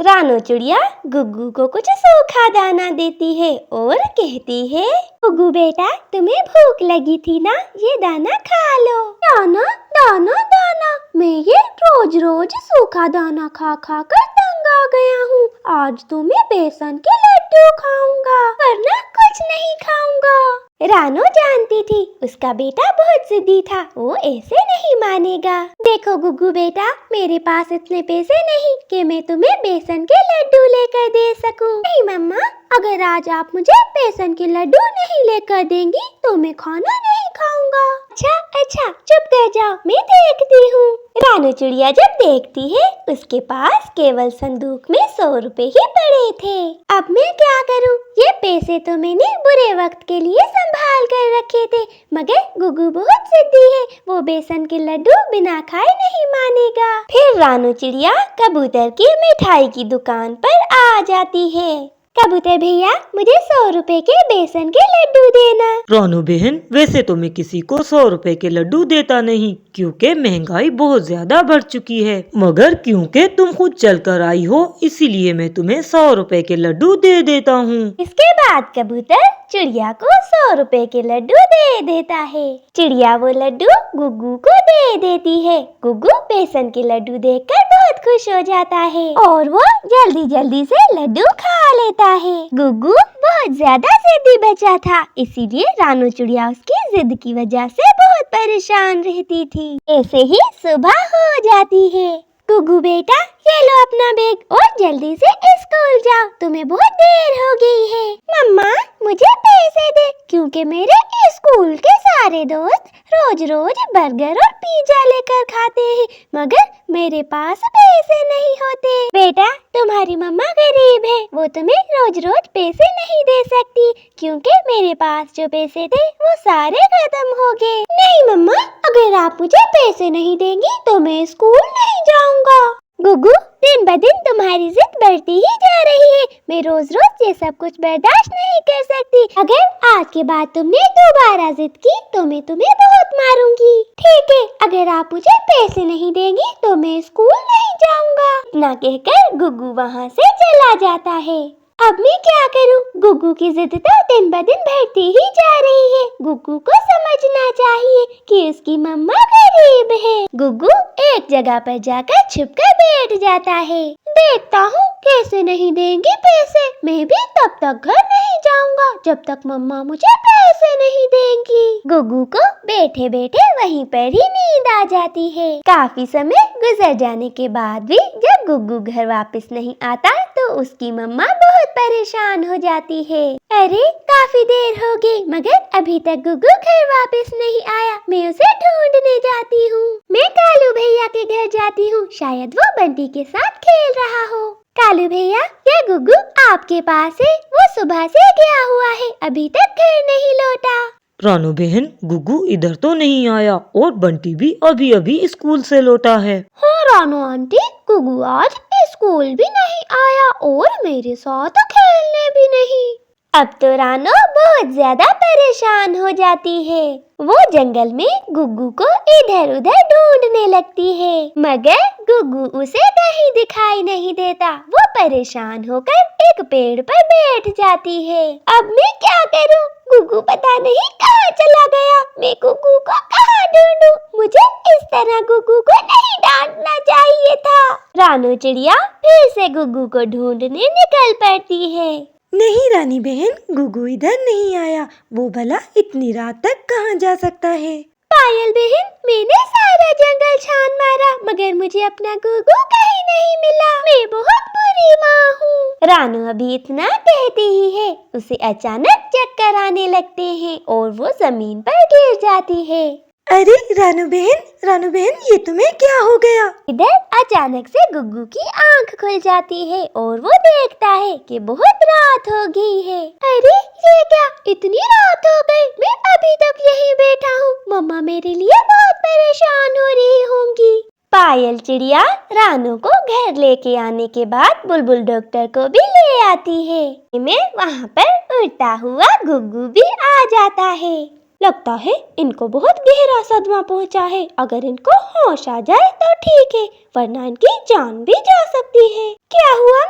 रानू चिड़िया गुग्गू को कुछ सूखा दाना देती है और कहती है, गुग्गू बेटा तुम्हें भूख लगी थी ना, ये दाना खा लो। दाना दाना दाना, मैं ये रोज रोज सूखा दाना खा खा कर तंग आ गया हूँ। आज तो मैं बेसन के लड्डू खाऊंगा, वरना कुछ नहीं खाऊंगा। रानू जानती थी उसका बेटा बहुत जिद्दी था, वो ऐसे नहीं मानेगा। देखो गुग्गू बेटा, मेरे पास इतने पैसे नहीं कि मैं तुम्हें बेसन के लड्डू लेकर दे सकूं। नहीं मम्मा, अगर आज आप मुझे बेसन के लड्डू नहीं लेकर देंगी तो मैं खाना नहीं खाऊंगा। अच्छा अच्छा, चुप कर जाओ, मैं देखती हूँ। रानू चिड़िया जब देखती है उसके पास केवल संदूक में 100 रुपए ही पड़े थे। अब मैं क्या करूँ? ये पैसे तो मैंने बुरे वक्त के लिए संभाल कर रखे थे, मगर गुग्गू बहुत जिद्दी है, वो बेसन के लड्डू बिना खाए नहीं मानेगा। फिर रानू चिड़िया कबूतर की मिठाई की दुकान पर आ जाती है। कबूतर भैया, मुझे 100 रुपए के बेसन के लड्डू देना। रानू बहन, वैसे तो मैं किसी को 100 रुपए के लड्डू देता नहीं, क्योंकि महंगाई बहुत ज्यादा बढ़ चुकी है। मगर क्योंकि तुम खुद चल कर आई हो, इसीलिए मैं तुम्हें 100 रुपए के लड्डू दे देता हूँ। इसके बाद कबूतर चिड़िया को 100 रुपए के लड्डू दे देता है। चिड़िया वो लड्डू गुग्गू को दे देती है। गुग्गू बेसन के लड्डू देखकर बहुत खुश हो जाता है और वो जल्दी जल्दी से लड्डू खा लेता है। गुग्गू बहुत ज्यादा जिद्दी बच्चा था, इसीलिए रानू चिड़िया उसकी जिद की वजह से बहुत परेशान रहती थी। ऐसे ही सुबह हो जाती है। गुग्गू बेटा, ये लो अपना बैग और जल्दी से स्कूल जाओ, तुम्हें बहुत देर हो गई है। मम्मा, मुझे पैसे दे, क्योंकि मेरे स्कूल के सारे दोस्त रोज रोज बर्गर और पिज्जा लेकर खाते हैं, मगर मेरे पास पैसे नहीं होते। बेटा, तुम्हारी मम्मा गरीब है, वो तुम्हें रोज रोज पैसे नहीं दे सकती, क्योंकि मेरे पास जो पैसे थे वो सारे खत्म हो गए। नहीं मम्मा, अगर आप मुझे पैसे नहीं देंगी तो मैं स्कूल नहीं जाऊंगा। गुग्गू, दिन ब दिन तुम्हारी जिद बढ़ती ही जा रही है, मैं रोज रोज ये सब कुछ बर्दाश्त नहीं कर सकती। अगर आज के बाद तुमने दोबारा जिद की तो मैं तुम्हें बहुत मारूंगी। ठीक है, अगर आप मुझे पैसे नहीं देंगी तो मैं स्कूल नहीं जाऊंगा। इतना कहकर गुग्गू वहाँ से चला जाता है। अब मैं क्या करूं? गुग्गू की जिद तो दिन ब दिन बढ़ती ही जा रही है। गुग्गू को समझना चाहिए कि उसकी मम्मा गरीब है। गुग्गू एक जगह पर जाकर छुपकर बैठ जाता है। देखता हूँ कैसे नहीं देंगे पैसे, मैं भी तब तक घर नहीं जाऊंगा जब तक मम्मा मुझे पैसे नहीं देंगी। गुग्गू को बैठे बैठे वहीं पर ही नींद आ जाती है। काफी समय गुजर जाने के बाद भी जब गुग्गू घर वापस नहीं आता तो उसकी मम्मा बहुत परेशान हो जाती है। अरे, काफी देर हो गई मगर अभी तक गुग्गू घर वापस नहीं आया, मैं उसे ढूंढने जाती हूँ। मैं कालू भैया के घर जाती हूँ, शायद वो बंटी के साथ खेल रहा हो। कालू भैया, क्या गुग्गू आपके पास है? वो सुबह से गया हुआ है, अभी तक घर नहीं लौटा। रानू बहन, गुग्गू इधर तो नहीं आया और बंटी भी अभी अभी स्कूल से लौटा है। हाँ रानू आंटी, गुग्गू आज स्कूल भी नहीं आया और मेरे साथ खेलने भी नहीं। अब तो रानू बहुत ज्यादा परेशान हो जाती है। वो जंगल में गुग्गू को इधर उधर ढूंढने लगती है, मगर गुग्गू उसे कहीं दिखाई नहीं देता। वो परेशान होकर एक पेड़ पर बैठ जाती है। अब मैं क्या करूं? गुग्गू पता नहीं कहाँ चला गया। मैं गुग्गू को कहाँ ढूंढूं? मुझे इस तरह गुग्गू को नहीं डांटना चाहिए था। रानू चिड़िया फिर से गुग्गू को ढूंढने निकल पड़ती है। नहीं रानी बहन, गुग्गू इधर नहीं आया, वो भला इतनी रात तक कहाँ जा सकता है? पायल बहन, मैंने सारा जंगल छान मारा मगर मुझे अपना गुग्गू कहीं नहीं मिला। मैं बहुत बुरी माँ हूँ। रानू अभी इतना कहती ही है, उसे अचानक चक्कर आने लगते हैं और वो जमीन पर गिर जाती है। अरे रानू बहन, ये तुम्हें क्या हो गया? इधर अचानक से गुग्गू की आंख खुल जाती है और वो देखता है कि बहुत रात हो गई है। अरे ये क्या, इतनी रात हो गई, मैं अभी तक यहीं बैठा हूँ। मम्मा मेरे लिए बहुत परेशान हो रही होंगी। पायल चिड़िया रानू को घर लेके आने के बाद बुलबुल डॉक्टर को भी ले आती है। में वहाँ पर उड़ता हुआ गुग्गू भी आ जाता है। लगता है इनको बहुत गहरा सदमा पहुंचा है, अगर इनको होश आ जाए तो ठीक है, वरना इनकी जान भी जा सकती है। क्या हुआ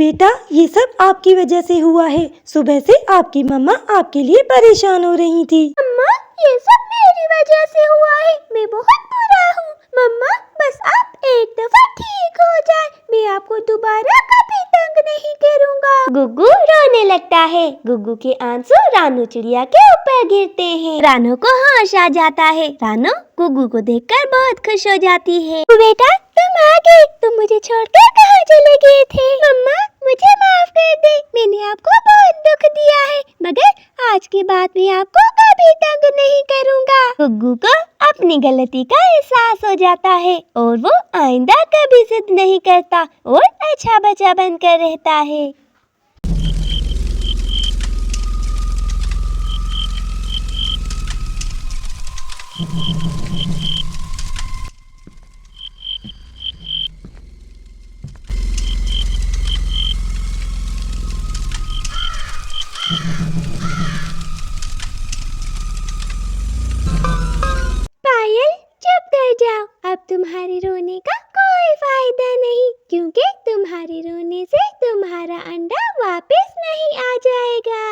बेटा, ये सब आपकी वजह से हुआ है। सुबह से आपकी मम्मा आपके लिए परेशान हो रही थी। मम्मा, ये सब मेरी वजह से हुआ है। मैं बहुत बुरा हूँ। मम्मा, बस आप एक दफा ठीक हो जाए, मैं आपको दोबारा कभी तंग नहीं करूँगा। गुग्गू रोने लगता है। गुग्गू के आंसू रानू चिड़िया के ऊपर गिरते हैं। रानू को होश आ जाता है। रानू गुग्गू को देखकर बहुत खुश हो जाती है। बेटा, तुम आ गए। तुम मुझे छोड़कर कहाँ चले गए थे? मम्मा, मुझे माफ कर दे, मैंने आपको बहुत दुख दिया है, मगर आज के बाद मैं आपको कभी तंग नहीं करूँगा। गुग्गू को अपनी गलती का एहसास हो जाता है और वो आइंदा कभी जिद नहीं करता और अच्छा बच्चा बनकर रहता है। पायल, चुप कर जाओ। अब तुम्हारे रोने का कोई फायदा नहीं, क्योंकि तुम्हारे रोने से तुम्हारा अंडा वापस नहीं आ जाएगा।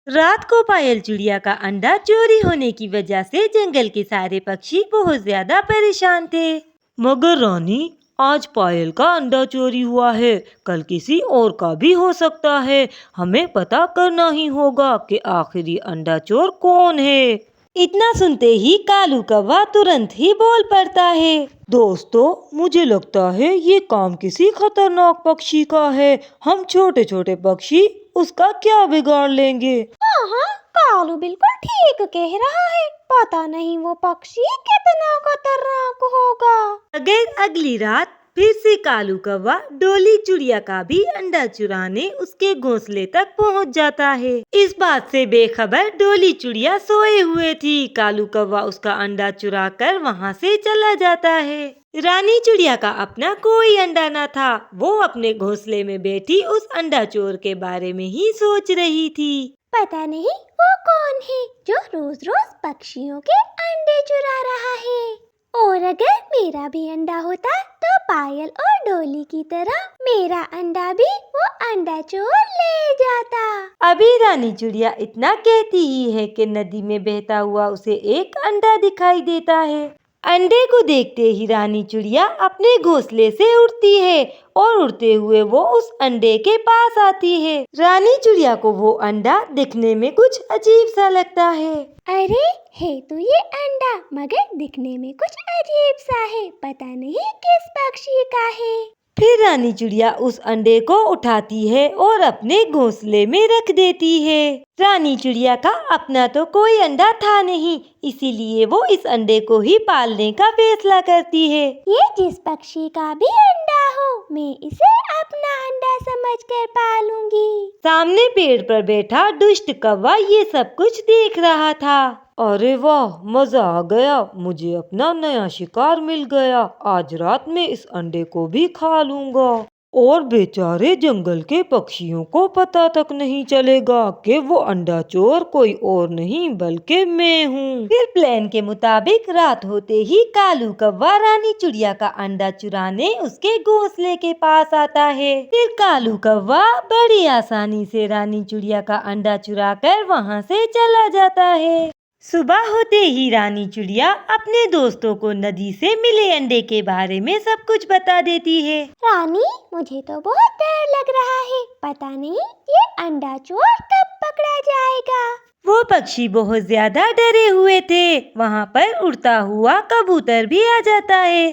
रात को पायल चिड़िया का अंडा चोरी होने की वजह से जंगल के सारे पक्षी बहुत ज्यादा परेशान थे। मगर रानी, आज पायल का अंडा चोरी हुआ है, कल किसी और का भी हो सकता है। हमें पता करना ही होगा कि आखिरी अंडा चोर कौन है। इतना सुनते ही कालू कौवा तुरंत ही बोल पड़ता है। दोस्तों, मुझे लगता है ये काम किसी खतरनाक पक्षी का है। हम छोटे छोटे पक्षी उसका क्या बिगाड़ लेंगे। हाँ, कालू बिल्कुल ठीक कह रहा है। पता नहीं वो पक्षी कितना खतरनाक होगा। अगर अगली रात फिर से कालू कौवा डोली चिड़िया का भी अंडा चुराने उसके घोंसले तक पहुंच जाता है। इस बात से बेखबर डोली चिड़िया सोए हुए थी। कालू कौवा उसका अंडा चुरा कर वहाँ से चला जाता है। रानी चिड़िया का अपना कोई अंडा न था। वो अपने घोंसले में बैठी उस अंडा चोर के बारे में ही सोच रही थी। पता नहीं वो कौन है जो रोज रोज पक्षियों के अंडे चुरा रहा है। और अगर मेरा भी अंडा होता तो पायल और डोली की तरह मेरा अंडा भी वो अंडा चोर ले जाता। अभी रानी चिड़िया इतना कहती ही है कि नदी में बहता हुआ उसे एक अंडा दिखाई देता है। अंडे को देखते ही रानी चिड़िया अपने घोंसले से उड़ती है और उड़ते हुए वो उस अंडे के पास आती है। रानी चिड़िया को वो अंडा दिखने में कुछ अजीब सा लगता है। अरे, है तो ये अंडा, मगर दिखने में कुछ अजीब सा है। पता नहीं किस पक्षी का है। फिर रानी चिड़िया उस अंडे को उठाती है और अपने घोंसले में रख देती है। रानी चिड़िया का अपना तो कोई अंडा था नहीं, इसीलिए वो इस अंडे को ही पालने का फैसला करती है। ये जिस पक्षी का भी अंडा हो, मैं इसे अपना अंडा समझकर पालूंगी। सामने पेड़ पर बैठा दुष्ट कौवा ये सब कुछ देख रहा था। अरे वाह, मजा आ गया, मुझे अपना नया शिकार मिल गया। आज रात में इस अंडे को भी खा लूंगा और बेचारे जंगल के पक्षियों को पता तक नहीं चलेगा कि वो अंडा चोर कोई और नहीं बल्कि मैं हूँ। फिर प्लान के मुताबिक रात होते ही कालू कौवा रानी चिड़िया का अंडा चुराने उसके घोंसले के पास आता है। फिर कालू कौवा बड़ी आसानी से रानी चिड़िया का अंडा चुरा कर वहाँ से चला जाता है। सुबह होते ही रानी चिड़िया अपने दोस्तों को नदी से मिले अंडे के बारे में सब कुछ बता देती है। रानी, मुझे तो बहुत डर लग रहा है। पता नहीं ये अंडा चोर कब पकड़ा जाएगा। वो पक्षी बहुत ज्यादा डरे हुए थे। वहाँ पर उड़ता हुआ कबूतर भी आ जाता है।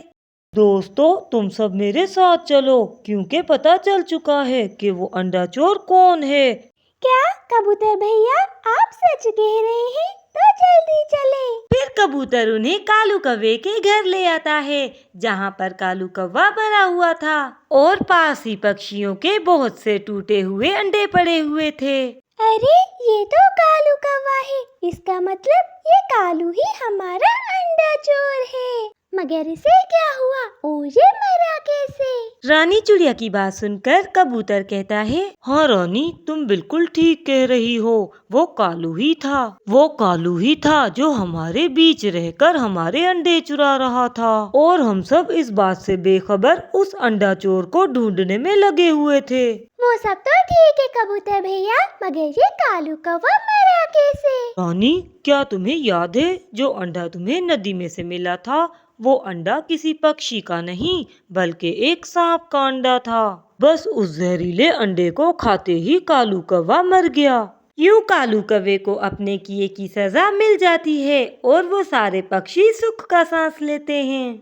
दोस्तों, तुम सब मेरे साथ चलो, क्योंकि पता चल चुका है कि वो अंडा चोर कौन है। क्या कबूतर भैया, आप सच कह रहे हैं? तो जल्दी चले। फिर कबूतर उन्हें कालू कौवे के घर ले आता है, जहाँ पर कालू कौवा भरा हुआ था और पास ही पक्षियों के बहुत से टूटे हुए अंडे पड़े हुए थे। अरे, ये तो कालू कौवा है। इसका मतलब ये कालू ही हमारा अंडा चोर है। मगर इसे क्या हुआ और ये मरा कैसे? से। रानी चिड़िया की बात सुनकर कबूतर कहता है, हाँ रानी, तुम बिल्कुल ठीक कह रही हो। वो कालू ही था जो हमारे बीच रहकर हमारे अंडे चुरा रहा था, और हम सब इस बात से बेखबर उस अंडा चोर को ढूंढने में लगे हुए थे। वो सब तो ठीक है कबूतर भैया, मगर ये कालू कौवा मरा कैसे? रानी, क्या तुम्हें याद है जो अंडा तुम्हें नदी में से मिला था? वो अंडा किसी पक्षी का नहीं, बल्कि एक सांप का अंडा था। बस उस जहरीले अंडे को खाते ही कालू कौवा मर गया। यूं कालू कौवे को अपने किए की सजा मिल जाती है और वो सारे पक्षी सुख का सांस लेते हैं।